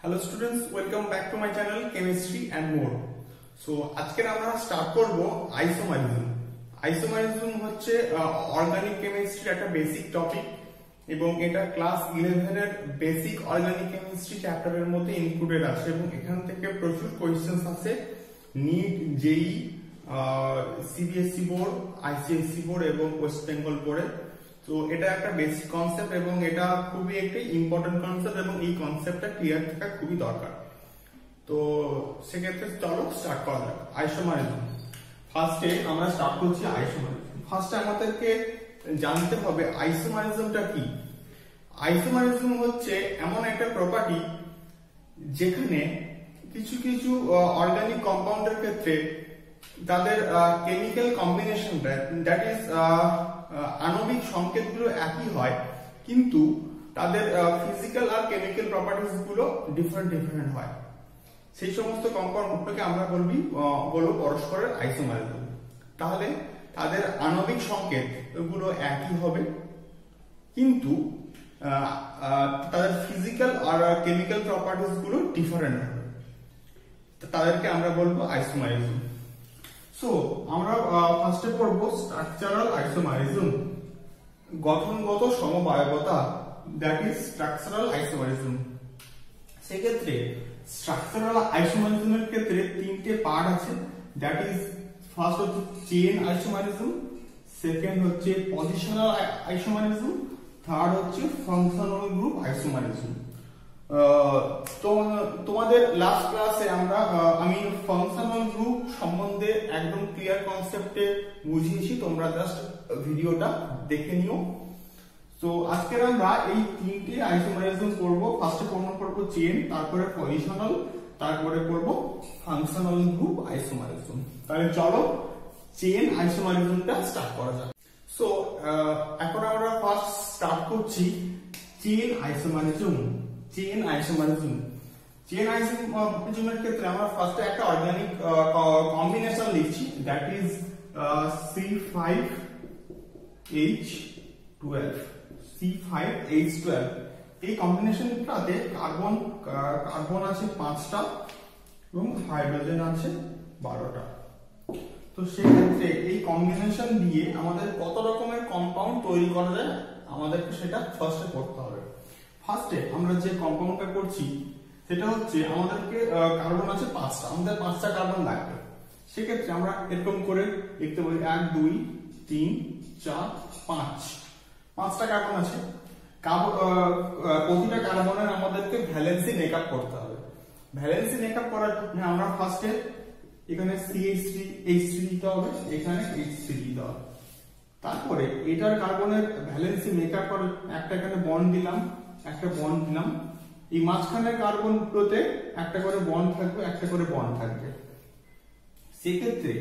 Hello students, welcome back to my channel chemistry and more. So আজকে আমরা start করব isomerism. Isomerism হচ্ছে organic কেমিস্ট্রির একটা বেসিক টপিক এবং এটা ক্লাস 11 এর বেসিক অর্গানিক কেমিস্ট্রি চ্যাপ্টারের মধ্যে ইনক্লুডেড আছে এবং এখান থেকে প্রচুর কোয়েশ্চেন্স আছে। নিট, জেই, সিবিএসসি বোর্ড, আইসিএসসি বোর্ড এবং ওয়েস্ট বেঙ্গল বোর্ডে। তো এটা একটা বেসিক কনসেপ্ট এবং এটা খুবই একটা ইম্পর্টেন্ট কনসেপ্ট এবং এই কনসেপ্টটা ক্লিয়ার থাকা খুবই দরকার। তো সেক্ষেত্রে চলো স্টার্ট করা যাক। আইসোমারিজম, ফার্স্টে আমরা স্টার্ট করছি আইসোমারিজম। ফার্স্টে আমাদেরকে জানতে হবে আইসোমারিজমটা কি। আইসোমারিজম হচ্ছে এমন একটা প্রপার্টি যেখানে কিছু কিছু অর্গানিক কম্পাউন্ডের ক্ষেত্রে তাদের কেমিক্যাল কম্বিনেশনটা, দ্যাট ইজ আণবিক সংকেতগুলো একই হয়, কিন্তু তাদের ফিজিক্যাল আর কেমিক্যাল প্রপার্টিজ গুলো ডিফারেন্ট হয়। সেই সমস্ত কম্পাউন্ডগুলোকে আমরা বলবো পরস্পরের আইসোমারিজম। তাহলে তাদের আণবিক সংকেত গুলো একই হবে, কিন্তু তাদের ফিজিক্যাল আর কেমিক্যাল প্রপার্টিজ গুলো ডিফারেন্ট হবে, তাদেরকে আমরা বলবো আইসোমারিজম। সো আমরা ফার্স্টে পড়বো স্ট্রাকচারাল আইসোমারিজম, গঠনগত সমবায়বতা, দ্যাট ইজ স্ট্রাকচারাল আইসোমারিজম। সেক্ষেত্রে স্ট্রাকচারাল আইসোমারিজমের ক্ষেত্রে তিনটে পার্ট আছে, দ্যাট ইজ ফার্স্ট হচ্ছে চেইন আইসোমারিজম, সেকেন্ড হচ্ছে পজিশনাল আইসোমারিজম, থার্ড হচ্ছে ফাংশনাল গ্রুপ আইসোমারিজম। তোমাদের লাস্ট ক্লাসে আমি ফাংশনাল গ্রুপ সম্বন্ধে একদম ক্লিয়ার কনসেপ্টে বুঝিয়েছি, তোমরা জাস্ট ভিডিওটা দেখে নিও। তো আজকে আমরা এই তিনটে আইসোমারিজম করব। ফার্স্টে করব চেইন, তারপরে পজিশনাল, তারপরে করব ফাংশনাল গ্রুপ আইসোমারিজম। তাহলে চলো চেইন আইসোমারিজমটা স্টার্ট করা যাক। সো এখন আমরা ফার্স্ট স্টার্ট করছি চেইন আইসোমারিজম। চেইন আইসোমারিজমের ক্ষেত্রে আমরা ফার্স্টে একটা অর্গানিক কম্বিনেশন লিখছি, দ্যাট ইজ C5H12। এই কম্বিনেশনটাতে কার্বন আছে 5টা এবং হাইড্রোজেন আছে 12টা। তো সেক্ষেত্রে এই কম্বিনেশন দিয়ে আমাদের কত রকমের কম্পাউন্ড তৈরি করা যায় আমাদেরকে সেটা ফার্স্টে করতে হবে। ফার্স্টে আমরা যে কম্পাউন্ডটা করছি সেটা হচ্ছে আমাদেরকে কার্বন আছে 5টা, আমাদের 5টা কার্বন লাগবে। সেক্ষেত্রে আমরা এরকম করে লিখতে পারি 1 2 3 4 5, 5টা কার্বন আছে। প্রতিটা কার্বনের আমাদেরকে ভ্যালেন্সি মেকআপ করতে হবে। ভ্যালেন্সি মেকআপ করার জন্য আমরা ফার্স্টে এখানে H3 দিতে হবে, এখানে H3 দিতে হবে। তারপরে এটার কার্বনের ভ্যালেন্সি মেকআপ করে একটা এখানে বন্ড দিলাম, একটা বন্ড দিলাম। এই মাঝখানের কার্বনগুলোতে একটা করে বন্ড থাকবে, একটা করে বন্ড থাকবে। সেক্ষেত্রে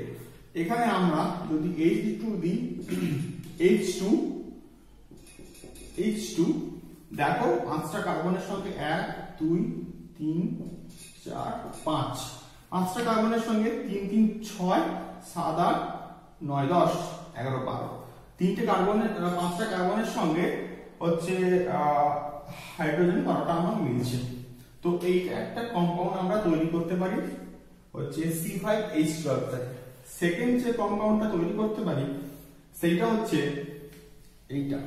এখানে আমরা যদি H2 দিই, H2 দেখো 5টা কার্বনের সঙ্গে 1 2 3 4 5, 5টা কার্বনের সঙ্গে 3 3 6 7 8 9 10 11 12, 5টা কার্বনের সঙ্গে হচ্ছে হাইড্রোজেন 12টা আমার মিলছে। তো এইটা একটা কম্পাউন্ড আমরা তৈরি করতে পারি হচ্ছে C5H12 থেকে। সেকেন্ড যে কম্পাউন্ডটা তৈরি করতে পারি সেইটা হচ্ছে এইটা,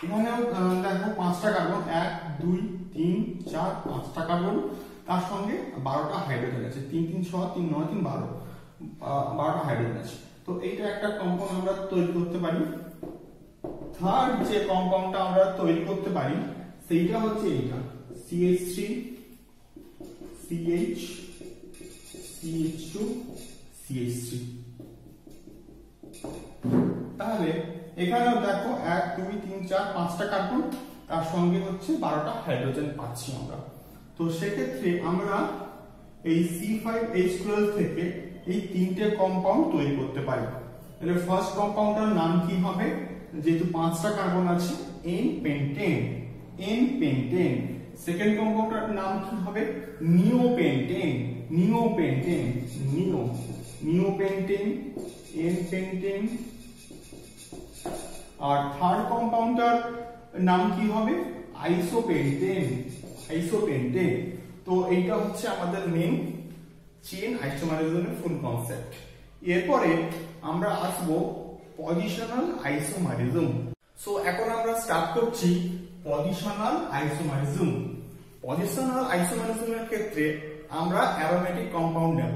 এখানেও দেখো 5টা কার্বন 1 2 3 4 5টা কার্বন, তার সঙ্গে 12টা হাইড্রোজেন আছে, 3 3 6 3 9 3 12, 12টা হাইড্রোজেন আছে। তো এইটা একটা কম্পাউন্ড আমরা তৈরি করতে পারি। থার্ড যে কম্পাউন্ডটা আমরা তৈরি করতে পারি সেইটা হচ্ছে এইটা, CH3 CH CH2 CH3। তাহলে এখানেও দেখো 1 2 3 4 5টা কার্বন, তার সঙ্গে হচ্ছে 12টা হাইড্রোজেন পাচ্ছি আমরা। তো সেক্ষেত্রে আমরা এই C5H12 থেকে এই তিনটে কম্পাউন্ড তৈরি করতে পারি। তাহলে ফার্স্ট কম্পাউন্ডটার নাম কি হবে, যেহেতু 5টা কার্বন আছে, N-পেন্টেন। সেকেন্ড কম্পাউন্ডটার নাম কি হবে, নিওপেন্টেন। N pentane. আর থার্ড কম্পাউন্ডটার নাম কি হবে? আইসোপেন্টেন। আইসোপেন্টেন। তো এইটা হচ্ছে আমাদের মেইন চেইন আইসোমারিজমের ফুল কনসেপ্ট। এরপরে আমরা আসবো পজিশনাল আইসোমারিজম। সো এখন আমরা স্টার্ট করছি পজিশনাল আইসোমারিজম। পজিশনাল আইসোমারিজমের ক্ষেত্রে আমরা অ্যারোমেটিক কম্পাউন্ড নেব।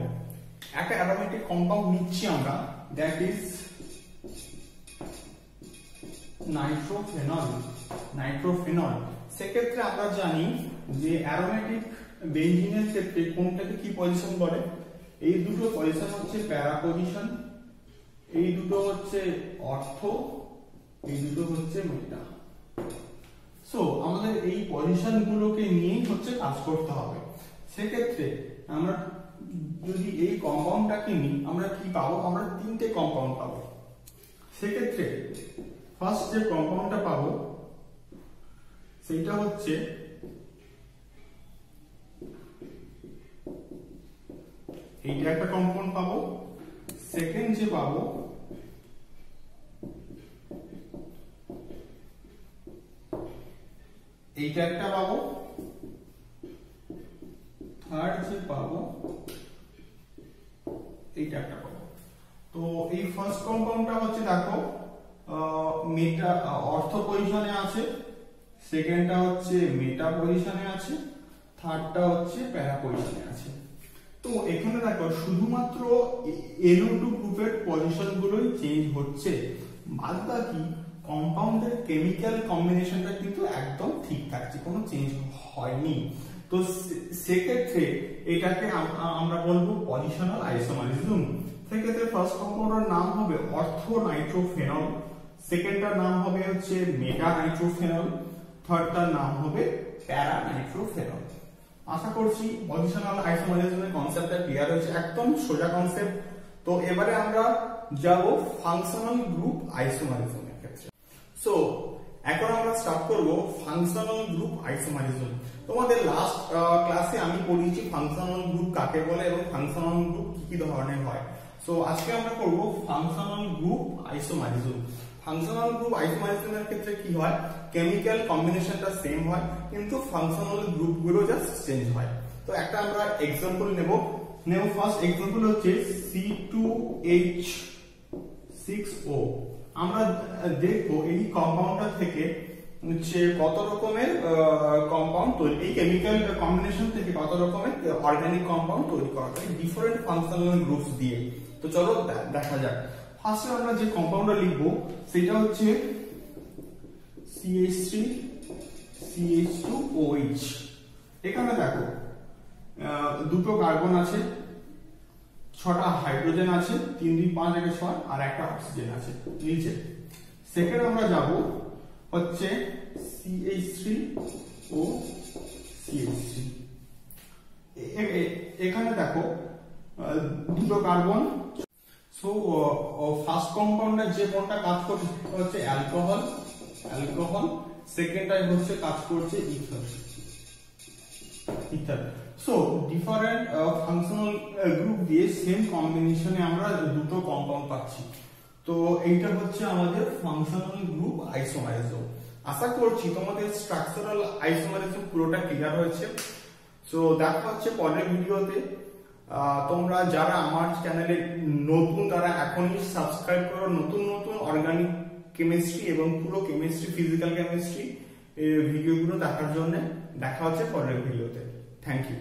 একটা অ্যারোমেটিক কম্পাউন্ড নিচ্ছি আমরা, দ্যাট ইজ নাইট্রোফেনল। নাইট্রোফেনল। সেক্ষেত্রে আমরা জানি যে অ্যারোমেটিক বেঞ্জিনের ক্ষেত্রে কোনটাকে কি পজিশন বলে? এই দুটো পজিশন হচ্ছে প্যারা পজিশন, এই দুটো হচ্ছে অর্থ, এই দুটো হচ্ছে মেটা। সো আমাদের এই পজিশন গুলোকে নিয়েই হচ্ছে কাজ করতে হবে। সেক্ষেত্রে আমরা যদি এই কম্পাউন্ডটাকে নিই, আমরা কি পাবো? আমরা তিনটে কম্পাউন্ড পাবো। সেক্ষেত্রে ফার্স্ট যে কম্পাউন্ডটা পাবো সেটা হচ্ছে এইটা একটা কম্পাউন্ড পাবো। সেকেন্ড যে পাবো এইটা একটা পাবো। থার্ড যে পাবো এইটা একটা পাবো। তো এই ফার্স্ট কম্পাউন্ডটা হচ্ছে দেখো মেটা অর্থ পজিশনে আছে, সেকেন্ডটা হচ্ছে মেটা পজিশনে আছে, থার্ডটা হচ্ছে প্যারা পজিশনে আছে। তো এখানে দেখো শুধুমাত্র NO2 গ্রুপের পজিশন গুলোই চেঞ্জ হচ্ছে, বাদ বাকি কম্পাউন্ডের কেমিক্যাল কম্বিনেশনটা কিন্তু একদম ঠিক থাকছে, কোনো চেঞ্জ হয়নি। তো সেক্ষেত্রে এটাকে আমরা বলবো পজিশনাল আইসোমারিজম। সেক্ষেত্রে ফার্স্ট কম্পাউন্ডের নাম হবে অর্থো নাইট্রোফেনল, সেকেন্ডটার নাম হবে হচ্ছে মেটা নাইট্রোফেনল, থার্ডটার নাম হবে প্যারা নাইট্রোফেনল। আশা করছি পজিশনাল আইসোমারিজমের কনসেপ্টটা ক্লিয়ার হয়েছে, একদম সোজা কনসেপ্ট। তো এবারে আমরা যাব ফাংশনাল গ্রুপ আইসোমারিজমের ক্ষেত্রে। সো এখন আমরা স্টার্ট করব ফাংশনাল গ্রুপ আইসোমারিজম। তোমাদের লাস্ট ক্লাসে আমি পড়িয়েছি ফাংশনাল গ্রুপ কাকে বলে এবং ফাংশনাল গ্রুপ কি কি ধরনের হয়। সো আজকে আমরা করব functional group isomerism. Functional group আইসোমারিজমের ক্ষেত্রে কি হয়? কেমিক্যাল কম্বিনেশনটা সেম হয়, কিন্তু ফাংশনাল গ্রুপ গুলো জাস্ট চেঞ্জ হয়। তো একটা আমরা এক্সাম্পল নেব। ফার্স্ট এক্সাম্পল হচ্ছে C2H6O। আমরা দেখবো এই কম্পাউন্ডটা থেকে হচ্ছে কত রকমের কম্পাউন্ড তৈরি, এই কেমিক্যাল কম্বিনেশন থেকে কত রকমের অর্গানিক কম্পাউন্ড তৈরি করা যায় ডিফারেন্ট ফাংশনাল গ্রুপস দিয়ে। তো চলো দেখা যাক। ফার্স্টে আমরা যে কম্পাউন্ডটা লিখবো সেটা হচ্ছে CH3CH2OH। এখানে দেখো দুটো কার্বন আছে, 6টা হাইড্রোজেন আছে, 3 2 5 1 6 আর একটা অক্সিজেন আছে নিচে। সেকেন্ড আমরা যাব হচ্ছে CH3OCH3। এখানে দেখো দুটো কার্বন। সো ফার্স্ট কম্পাউন্ডে যে বন্ডটা কাজ করছে হচ্ছে অ্যালকোহল, সেকেন্ডটাই হচ্ছে কাজ করছে ether. So different functional group দিয়ে সেম কম্বিনেশনে আমরা দুটো কম্পাউন্ড পাচ্ছি। তো এইটা হচ্ছে আমাদের ফাংশনাল গ্রুপ আইসোমারিজম। আশা করছি তোমাদের স্ট্রাকচারাল আইসোমারিজম পুরোটা ক্লিয়ার হয়েছে। সো দেখা হচ্ছে পরের ভিডিওতে। তোমরা যারা আমার চ্যানেলে নতুন তারা এখনই সাবস্ক্রাইব করো নতুন নতুন অর্গানিক কেমিস্ট্রি এবং পুরো কেমিস্ট্রি, ফিজিক্যাল কেমিস্ট্রি ভিডিওগুলো দেখার জন্য। দেখা হচ্ছে পরের ভিডিওতে। Thank you.